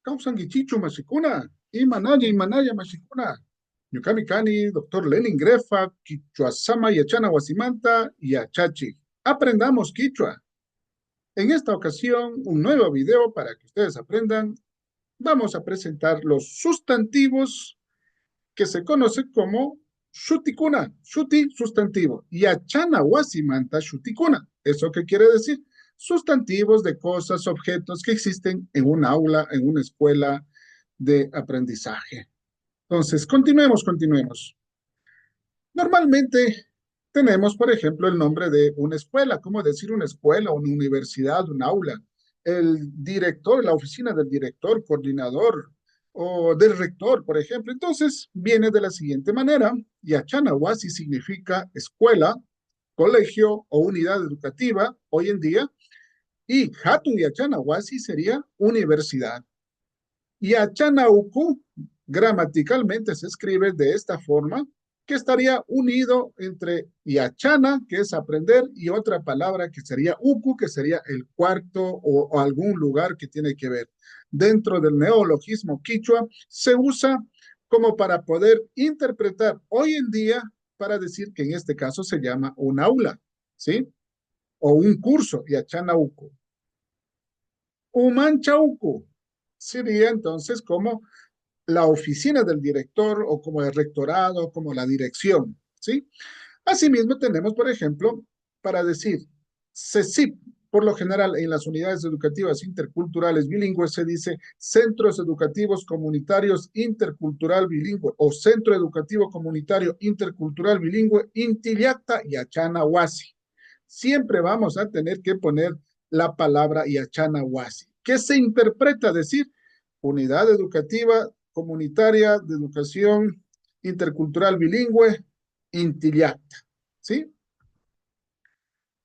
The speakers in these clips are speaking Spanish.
Causan gichichu mashikuna, imanaya mashikuna. Yukami Kani, doctor Lenin Grefa, Quichua Sama Yachana Wasimanta y Achachi. Aprendamos Quichua. En esta ocasión, un nuevo video para que ustedes aprendan. Vamos a presentar los sustantivos que se conocen como shutikuna, shuti sustantivo, y achana wasimanta shutikuna. ¿Eso qué quiere decir? Sustantivos de cosas, objetos que existen en un aula, en una escuela de aprendizaje. Entonces, continuemos. Normalmente tenemos, por ejemplo, el nombre de una escuela, como decir una escuela, una universidad, un aula. El director, la oficina del director, coordinador o del rector, por ejemplo. Entonces, viene de la siguiente manera. Yachanawasi significa escuela, colegio o unidad educativa hoy en día. Y Hatu Yachanawasi sería universidad. Yachanauku gramaticalmente se escribe de esta forma, que estaría unido entre yachana, que es aprender, y otra palabra que sería uku, que sería el cuarto o algún lugar que tiene que ver. Dentro del neologismo quichua se usa como para poder interpretar hoy en día para decir que en este caso se llama un aula, ¿sí? O un curso, yachana uku. Umanchauku sería entonces como la oficina del director o como el rectorado, como la dirección, ¿sí? Asimismo tenemos, por ejemplo, para decir CECIP, por lo general en las unidades educativas interculturales bilingües se dice Centros Educativos Comunitarios Intercultural Bilingüe o Centro Educativo Comunitario Intercultural Bilingüe Intillacta y Achanahuasi. Siempre vamos a tener que poner la palabra Yachanahuasi, que se interpreta decir unidad educativa comunitaria de educación intercultural bilingüe, Intillacta, ¿sí?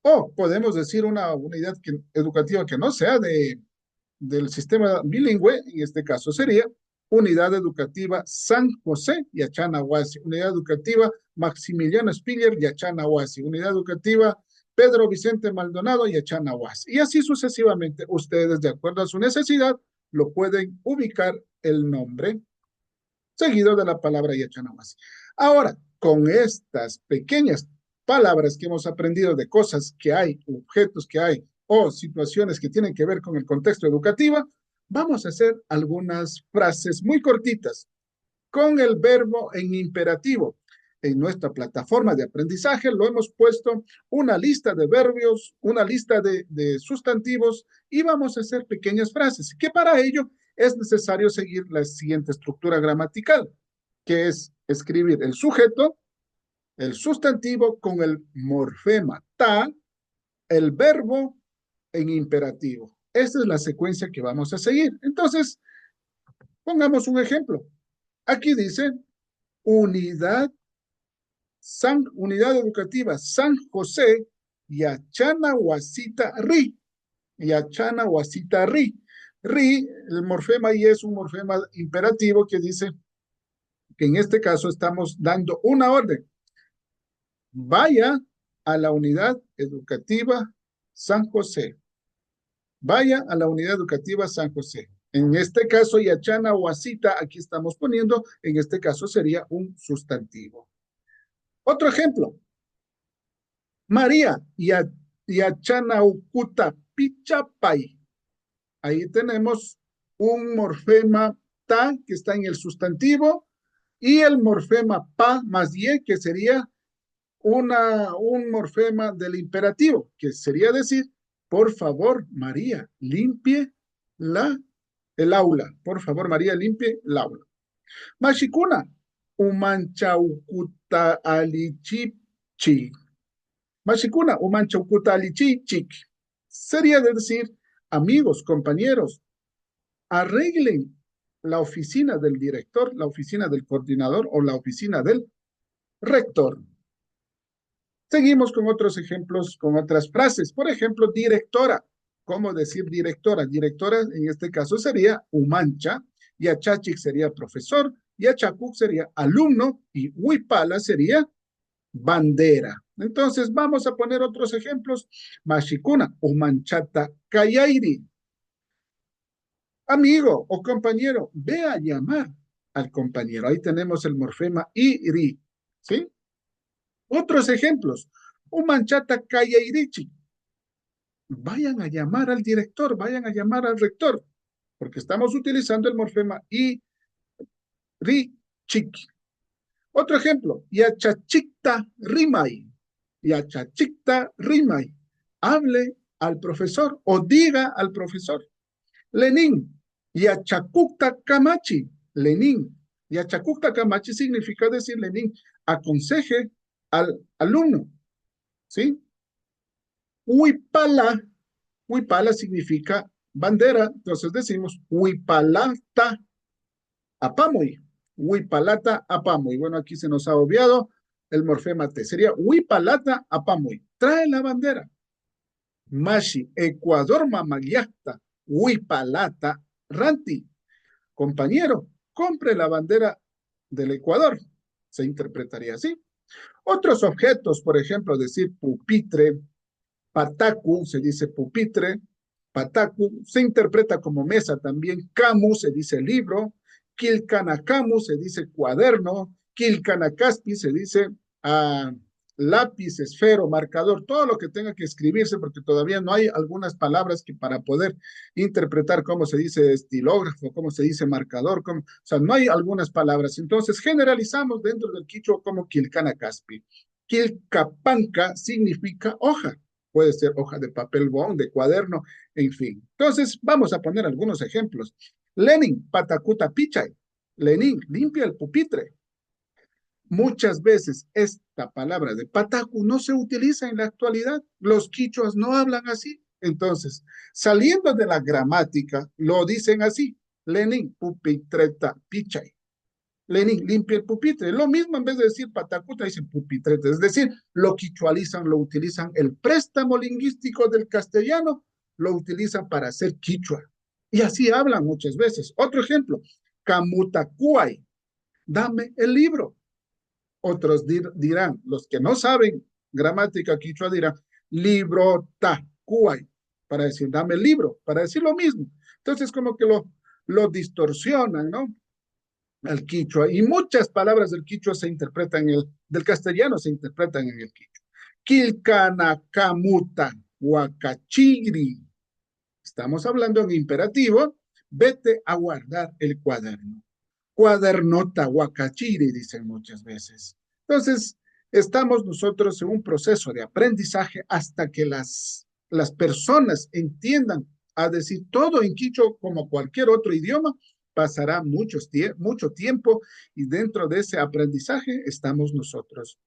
O podemos decir una unidad educativa que no sea del sistema bilingüe, en este caso sería Unidad Educativa San José y Achanahuasi, Unidad Educativa Maximiliano Spiller y Achanahuasi, Unidad Educativa Pedro Vicente Maldonado y Achanahuasi. Y así sucesivamente, ustedes, de acuerdo a su necesidad, lo pueden ubicar el nombre seguido de la palabra Yachanahuasi. Ahora, con estas pequeñas palabras que hemos aprendido de cosas que hay, objetos que hay o situaciones que tienen que ver con el contexto educativo, vamos a hacer algunas frases muy cortitas con el verbo en imperativo. En nuestra plataforma de aprendizaje lo hemos puesto una lista de verbos, una lista de sustantivos y vamos a hacer pequeñas frases, que para ello es necesario seguir la siguiente estructura gramatical, que es escribir el sujeto, el sustantivo con el morfema ta, el verbo en imperativo. Esta es la secuencia que vamos a seguir. Entonces, pongamos un ejemplo. Aquí dice unidad educativa San José Yachana Huasita Ri. Yachana Huasita Ri. Ri, el morfema ahí es un morfema imperativo que dice que en este caso estamos dando una orden. Vaya a la unidad educativa San José. Vaya a la unidad educativa San José. En este caso, Yachana Huasita, aquí estamos poniendo, en este caso sería un sustantivo. Otro ejemplo. María Yachana Ukuta Pichapay. Ahí tenemos un morfema ta que está en el sustantivo y el morfema pa más ye que sería un morfema del imperativo, que sería decir, por favor, María, limpie el aula. Por favor, María, limpie el aula. Mashikuna, umanchaukuta alichichi. Mashikuna, umanchaukuta alichichi. Sería decir, amigos, compañeros, arreglen la oficina del director, la oficina del coordinador o la oficina del rector. Seguimos con otros ejemplos, con otras frases. Por ejemplo, directora. ¿Cómo decir directora? Directora en este caso sería Umancha, y Achachik sería profesor, y Achakuk sería alumno, y Huipala sería bandera. Entonces, vamos a poner otros ejemplos. Mashikuna, umanchata kayairi. Amigo o compañero, ve a llamar al compañero. Ahí tenemos el morfema iri, ¿sí? Otros ejemplos. Umanchata kayairichi. Vayan a llamar al director, vayan a llamar al rector, porque estamos utilizando el morfema iri, chiki. Otro ejemplo, yachachikta rimai. Yachachikta rimai. Hable al profesor o diga al profesor. Lenin, yachakukta kamachi. Lenin, yachakukta kamachi significa decir Lenin, aconseje al alumno. ¿Sí? Huipala, huipala significa bandera, entonces decimos huipalata apamoy, huipalata apamoy. Bueno, aquí se nos ha obviado el morfema T. Sería huipalata apamoy. Trae la bandera. Mashi, Ecuador mamagiasta, huipalata ranti. Compañero, compre la bandera del Ecuador. Se interpretaría así. Otros objetos, por ejemplo, decir pupitre, pataku, se dice pupitre, pataku, se interpreta como mesa también, camu, se dice libro, kilkanakamu, se dice cuaderno, kilkanakaspi, se dice lápiz, esfero, marcador, todo lo que tenga que escribirse, porque todavía no hay algunas palabras que para poder interpretar cómo se dice estilógrafo, cómo se dice marcador, o sea, no hay algunas palabras. Entonces, generalizamos dentro del quichua como kilkanakaspi. Quilcapanca significa hoja, puede ser hoja de papel bond, de cuaderno, en fin. Entonces, vamos a poner algunos ejemplos. Lenin, patacuta pichay. Lenin, limpia el pupitre. Muchas veces esta palabra de patacu no se utiliza en la actualidad. Los quichuas no hablan así. Entonces, saliendo de la gramática, lo dicen así. Lenin, pupitreta pichay. Lenin, limpia el pupitre. Lo mismo en vez de decir patacuta, dicen pupitrete. Es decir, lo quichualizan, lo utilizan. El préstamo lingüístico del castellano lo utilizan para hacer quichua. Y así hablan muchas veces. Otro ejemplo, camutacuay, dame el libro. Otros dirán, los que no saben gramática quichua dirán, libro ta, cuay, para decir, dame el libro, para decir lo mismo. Entonces, como que lo distorsionan, ¿no? Al quichua, y muchas palabras del quichua se interpretan del castellano se interpretan en el quichua. Kilkanakamuta, huacachiri. Estamos hablando en imperativo, vete a guardar el cuaderno. Cuadernota, huacachiri, dicen muchas veces. Entonces, estamos nosotros en un proceso de aprendizaje hasta que las personas entiendan a decir todo en quichua como cualquier otro idioma, pasará mucho tiempo y dentro de ese aprendizaje estamos nosotros.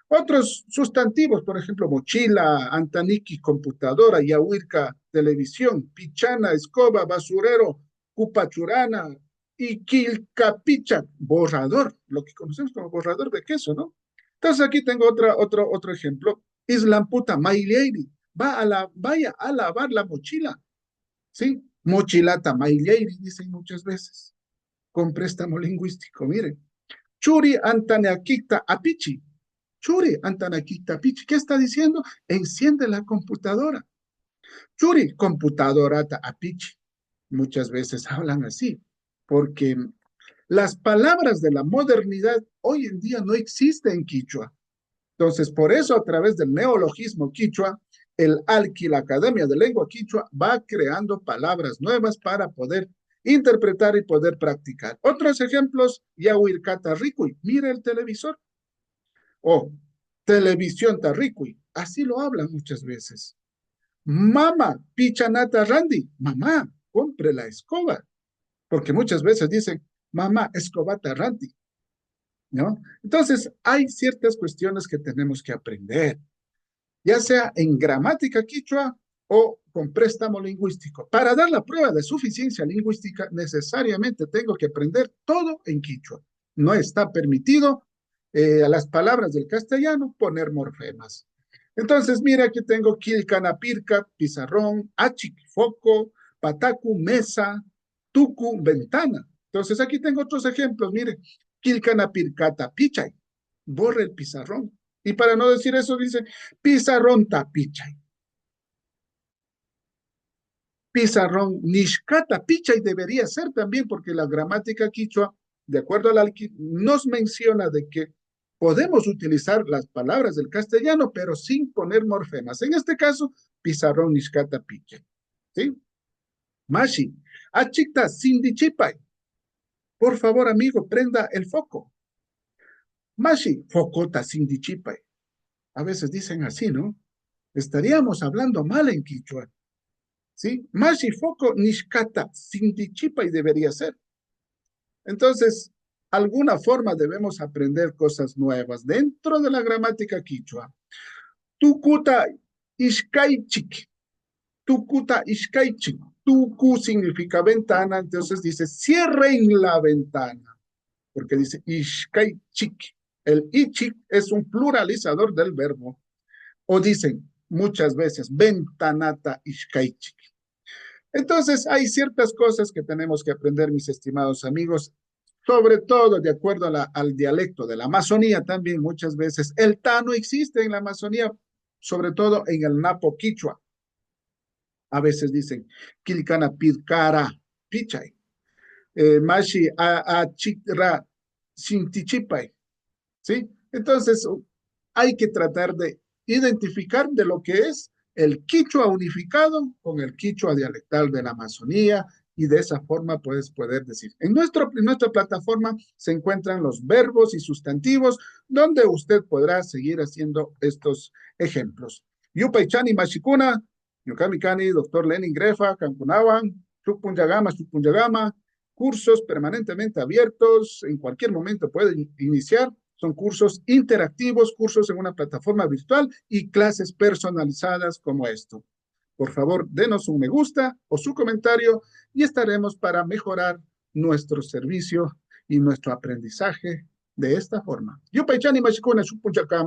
Otros sustantivos, por ejemplo, mochila, antaniki, computadora, yahuirca, televisión, pichana, escoba, basurero, cupachurana y quilcapicha, borrador, lo que conocemos como borrador de queso, ¿no? Entonces aquí tengo otro ejemplo. Islamputa, Maileiri, vaya a lavar la mochila, ¿sí? Mochilata, Maileiri, dicen muchas veces, con préstamo lingüístico, miren. Churi antaneakita apichi, Churi, Antanakita Pichi, ¿qué está diciendo? Enciende la computadora. Churi, computadorata apichi. Muchas veces hablan así, porque las palabras de la modernidad hoy en día no existen en quichua. Entonces, por eso a través del neologismo quichua, el ALQUI, la Academia de Lengua Quichua, va creando palabras nuevas para poder interpretar y poder practicar. Otros ejemplos, Yahuircata Ricui, mire el televisor. O televisión tarricui. Así lo hablan muchas veces. Mamá, pichanata randi. Mamá, compre la escoba. Porque muchas veces dicen, mamá, escobata randi. ¿No? Entonces, hay ciertas cuestiones que tenemos que aprender, ya sea en gramática quichua o con préstamo lingüístico. Para dar la prueba de suficiencia lingüística, necesariamente tengo que aprender todo en quichua. No está permitido a las palabras del castellano poner morfemas. Entonces, mira, aquí tengo quilcanapirca, pizarrón, achic, foco, patacu, mesa, tucu, ventana. Entonces, aquí tengo otros ejemplos. Mire, quilcanapircata, pichay, borre el pizarrón. Y para no decir eso, dice pizarrón tapichay. Pizarrón nishkata pichay debería ser también, porque la gramática quichua, de acuerdo a la nos menciona de que podemos utilizar las palabras del castellano, pero sin poner morfemas. En este caso, pizarrón nishkata pichay. ¿Sí? Mashi, achikta sindichipay. Por favor, amigo, prenda el foco. Mashi, focota sindichipay. A veces dicen así, ¿no? Estaríamos hablando mal en quichua. ¿Sí? Mashi, foco, nishkata sindichipay debería ser. Entonces, alguna forma debemos aprender cosas nuevas dentro de la gramática quichua. Tukuta ishkaichik. Tukuta ishkaichik. Tuku significa ventana, entonces dice cierren la ventana, porque dice ishkaichik. El ichik es un pluralizador del verbo. O dicen muchas veces ventanata ishkaichik. Entonces, hay ciertas cosas que tenemos que aprender, mis estimados amigos, sobre todo de acuerdo al dialecto de la Amazonía también muchas veces. El ta no existe en la Amazonía, sobre todo en el Napo Quichua. A veces dicen, Kilcana Pidcara Pichay, Mashi a Chikra Sintichipay, ¿sí? Entonces, hay que tratar de identificar de lo que es el quichua unificado con el quichua dialectal de la Amazonía y de esa forma puedes poder decir. En nuestra plataforma se encuentran los verbos y sustantivos donde usted podrá seguir haciendo estos ejemplos. Yupaychani Machikuna, Yukamikani, doctor Lenin Grefa, Cancunawan, Chupunyagama, cursos permanentemente abiertos, en cualquier momento pueden iniciar. Son cursos interactivos, cursos en una plataforma virtual y clases personalizadas como esto. Por favor, denos un me gusta o su comentario y estaremos para mejorar nuestro servicio y nuestro aprendizaje de esta forma. Yo, Paichani Machikuna,